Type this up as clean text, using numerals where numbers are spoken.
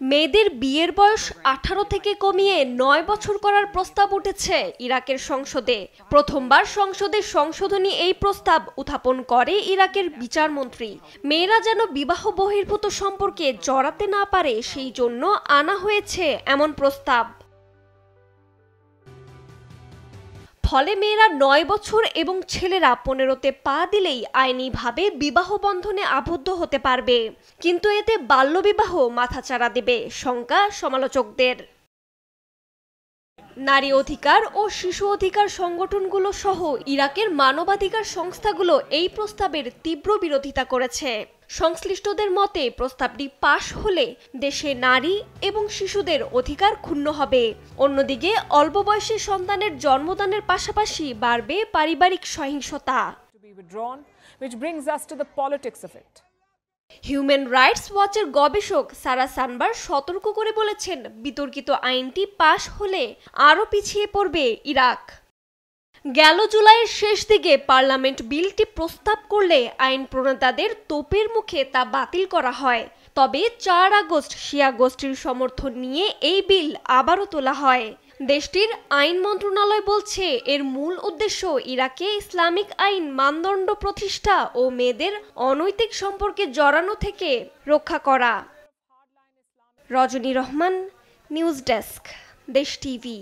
মেয়েদের বিয়ের বয়স 18 থেকে কমিয়ে 9 বছর করার প্রস্তাব উঠেছে ইরাকের সংসদে। প্রথমবার সংসদে সংশোধনী এই প্রস্তাব উত্থাপন করে ইরাকের বিচারমন্ত্রী। মেয়েরা যেন বিবাহ বহির্ভূত সম্পর্কে জড়াতে না পারে সেই জন্য আনা হয়েছে এমন প্রস্তাব। ফলে মেয়েরা 9 বছর এবং ছেলেরা 15তে পা দিলেই আইনিভাবে বিবাহ বন্ধনে আবদ্ধ হতে পারবে। কিন্তু এতে বাল্যবিবাহ মাথাচাড়া দেবে শঙ্কা সমালোচকদের। নারী অধিকার ও শিশু অধিকার সংগঠনগুলো সহ ইরাকের মানবাধিকার সংস্থাগুলো এই প্রস্তাবের তীব্র বিরোধিতা করেছে। সংশ্লিষ্টদের মতে প্রস্তাবটি পাশ হলে দেশে নারী এবং শিশুদের অধিকার ক্ষুণ্ণ হবে। অন্যদিকে অল্প বয়সী সন্তানের জন্মদানের পাশাপাশি বাড়বে পারিবারিক সহিংসতা। হিউম্যান রাইটস ওয়াচের গবেষক সারা সানবার সতর্ক করে বলেছেন, বিতর্কিত আইনটি পাশ হলে আরও পিছিয়ে পড়বে ইরাক। গেল জুলাইয়ের শেষ দিকে পার্লামেন্ট বিলটি প্রস্তাব করলে আইন প্রণেতাদের তোপের মুখে তা বাতিল করা হয়। তবে 4 আগস্ট শিয়া গোষ্ঠীর সমর্থন নিয়ে এই বিল আবারও তোলা হয়। দেশটির আইন মন্ত্রণালয় বলছে এর মূল উদ্দেশ্য ইরাকে ইসলামিক আইন মানদণ্ড প্রতিষ্ঠা ও মেয়েদের অনৈতিক সম্পর্কে জড়ানো থেকে রক্ষা করা। রজনী রহমান, নিউজ ডেস্ক, দেশ টিভি।